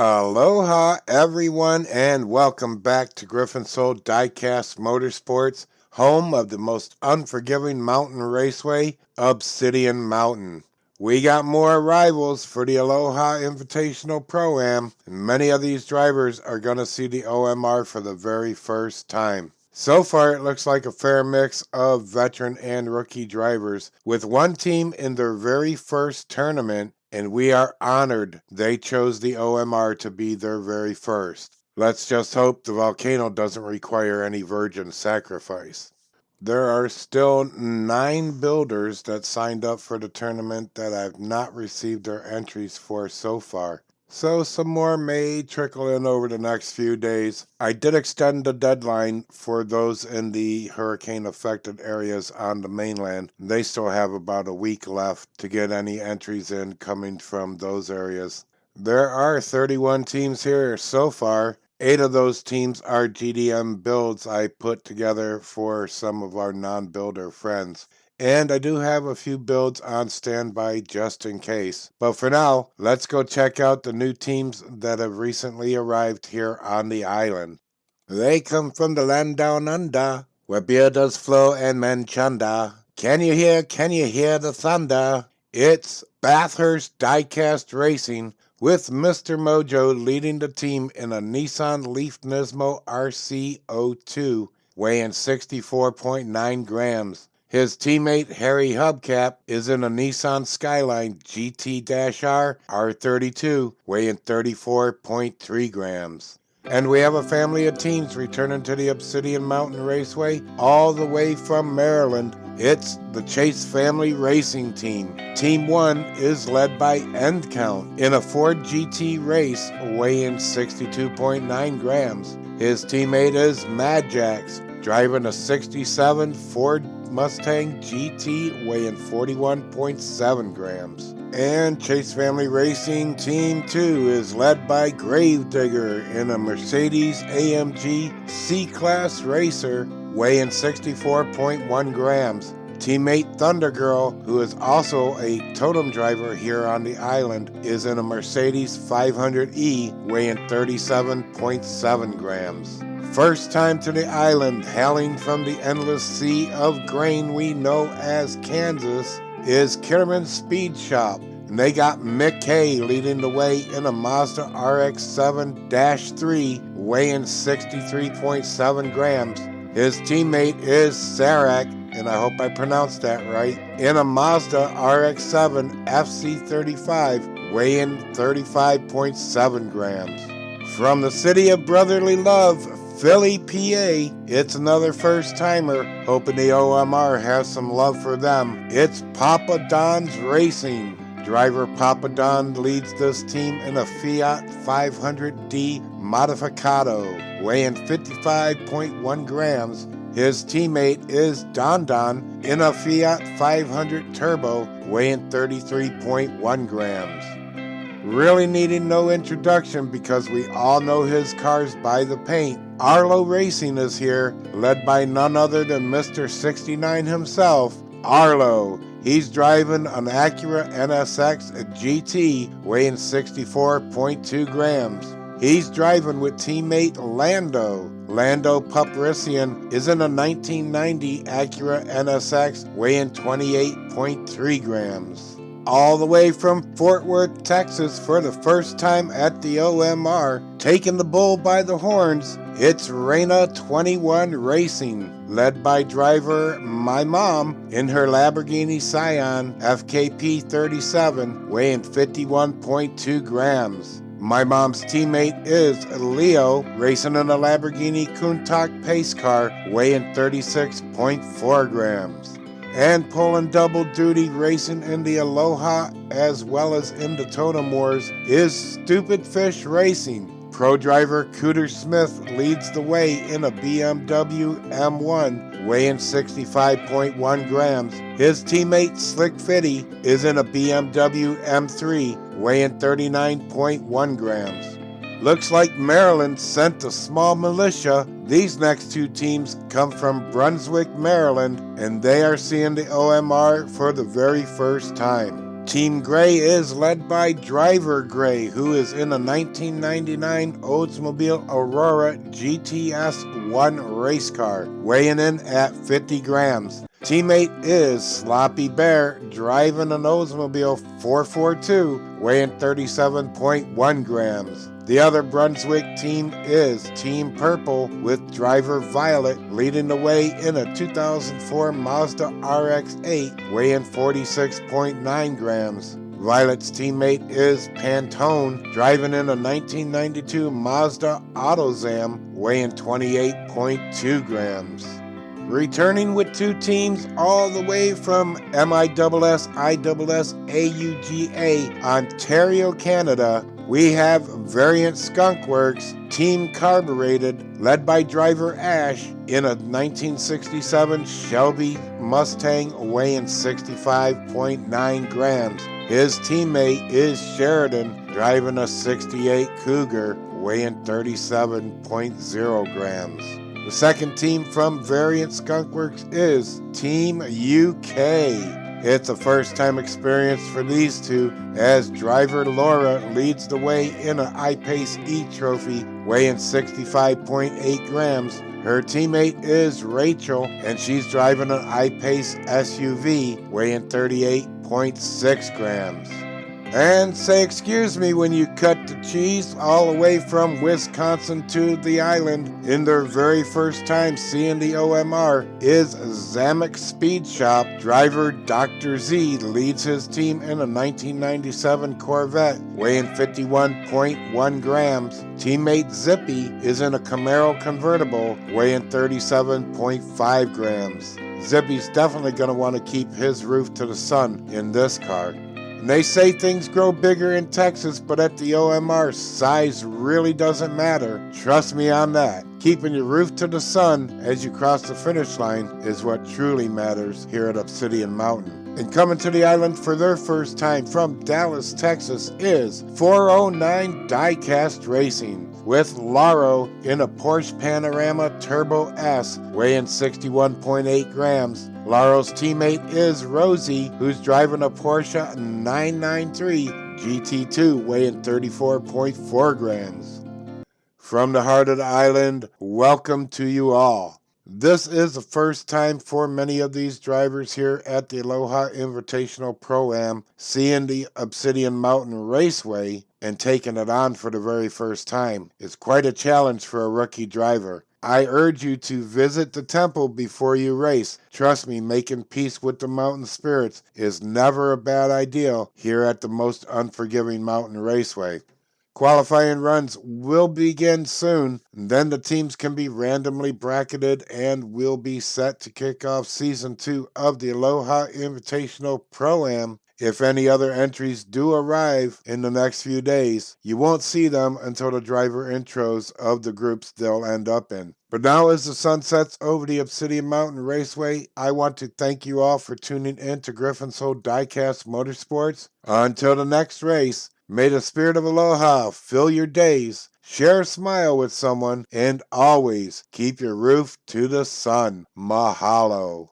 Aloha, everyone, and welcome back to Griffin Soul DIECAST Motorsports, home of the most unforgiving mountain raceway, Obsidian Mountain. We got more rivals for the Aloha Invitational ProAm, and many of these drivers are going to see the OMR for the very first time. So far, it looks like a fair mix of veteran and rookie drivers, with one team in their very first tournament, and we are honored they chose the OMR to be their very first. Let's just hope the volcano doesn't require any virgin sacrifice. There are still 9 builders that signed up for the tournament that I've not received their entries for so far. So some more may trickle in over the next few days. I did extend the deadline for those in the hurricane-affected areas on the mainland. They still have about a week left to get any entries in coming from those areas. There are 31 teams here so far. 8 of those teams are GDM builds I put together for some of our non-builder friends. And I do have a few builds on standby just in case. But for now, let's go check out the new teams that have recently arrived here on the island. They come from the land down under, where beer does flow and men chunder. Can you hear the thunder? It's Bathurst Diecast Racing, with Mr. Mojo leading the team in a Nissan Leaf Nismo RC02, weighing 64.9 grams. His teammate Harry Hubcap is in a Nissan Skyline GT-R R32, weighing 34.3 grams. And we have a family of teams returning to the Obsidian Mountain Raceway all the way from Maryland. It's the Chase Family Racing Team. Team 1 is led by End Count in a Ford GT race weighing 62.9 grams. His teammate is Mad Jax, driving a 67 Ford Mustang GT weighing 41.7 grams. And Chase Family Racing Team 2 is led by Gravedigger in a Mercedes AMG C-Class Racer weighing 64.1 grams. Teammate Thunder Girl, who is also a totem driver here on the island, is in a Mercedes 500E weighing 37.7 grams. First time to the island, hailing from the endless sea of grain we know as Kansas, is Kitterman Speed Shop, and they got Mick K leading the way in a Mazda RX-7-3 weighing 63.7 grams. His teammate is Sarek, and I hope I pronounced that right, in a Mazda RX-7 FC35 weighing 35.7 grams. From the city of brotherly love, Philly, PA, it's another first-timer, hoping the OMR has some love for them. It's Papa Don's Racing. Driver Papa Don leads this team in a Fiat 500D Modificato, weighing 55.1 grams. His teammate is Don Don in a Fiat 500 Turbo, weighing 33.1 grams. Really needing no introduction because we all know his cars by the paint. Arlo Racing is here, led by none other than Mr. 69 himself, Arlo. He's driving an Acura NSX GT weighing 64.2 grams. He's driving with teammate Lando. Lando Puprisian is in a 1990 Acura NSX weighing 28.3 grams. All the way from Fort Worth, Texas for the first time at the OMR, taking the bull by the horns, it's Reina 21 Racing, led by driver my mom in her Lamborghini Scion FKP 37, weighing 51.2 grams. My mom's teammate is Leo, racing in a Lamborghini Countach pace car, weighing 36.4 grams. And pulling double duty racing in the Aloha as well as in the Totem Wars is Stupid Fish Racing. Pro driver Cooter Smith leads the way in a BMW M1 weighing 65.1 grams. His teammate Slick Fitty is in a BMW M3 weighing 39.1 grams. Looks like Maryland sent a small militia. These next 2 teams come from Brunswick, Maryland, and they are seeing the OMR for the very first time. Team Gray is led by Driver Gray, who is in a 1999 Oldsmobile Aurora GTS-1 race car, weighing in at 50 grams. Teammate is Sloppy Bear, driving an Oldsmobile 442, weighing 37.1 grams. The other Brunswick team is Team Purple, with Driver Violet leading the way in a 2004 Mazda RX-8, weighing 46.9 grams. Violet's teammate is Pantone, driving in a 1992 Mazda AutoZam, weighing 28.2 grams. Returning with two teams all the way from MISS ISS AUGA, Ontario, Canada, we have Variant Skunk Works, Team Carbureted, led by Driver Ash, in a 1967 Shelby Mustang weighing 65.9 grams. His teammate is Sheridan, driving a 68 Cougar weighing 37.0 grams. The second team from Variant Skunk Works is Team UK. It's a first-time experience for these two, as driver Laura leads the way in an I-Pace E-Trophy weighing 65.8 grams. Her teammate is Rachel, and she's driving an I-Pace SUV weighing 38.6 grams. And say excuse me when you cut the cheese all the way from Wisconsin to the island. In their very first time seeing the OMR is Zamek Speed Shop. Driver Dr. Z leads his team in a 1997 Corvette weighing 51.1 grams. Teammate Zippy is in a Camaro convertible weighing 37.5 grams. Zippy's definitely going to want to keep his roof to the sun in this car. And they say things grow bigger in Texas, but at the OMR, size really doesn't matter. Trust me on that. Keeping your roof to the sun as you cross the finish line is what truly matters here at Obsidian Mountain. And coming to the island for their first time from Dallas, Texas is 409 DIECAST Racing, with Laro in a Porsche Panorama Turbo S weighing 61.8 grams. Laro's teammate is Rosie, who's driving a Porsche 993 GT2 weighing 34.4 grams. From the heart of the island, welcome to you all. This is the first time for many of these drivers here at the Aloha Invitational ProAm seeing the Obsidian Mountain Raceway and taking it on for the very first time. It's quite a challenge for a rookie driver. I urge you to visit the temple before you race. Trust me, making peace with the mountain spirits is never a bad idea here at the most unforgiving mountain raceway. Qualifying runs will begin soon, then the teams can be randomly bracketed and will be set to kick off Season 2 of the Aloha Invitational Pro-Am. If any other entries do arrive in the next few days, you won't see them until the driver intros of the groups they'll end up in. But now as the sun sets over the Obsidian Mountain Raceway, I want to thank you all for tuning in to Griffin's Whole DIECAST Motorsports. Until the next race, may the spirit of Aloha fill your days, share a smile with someone, and always keep your roof to the sun. Mahalo.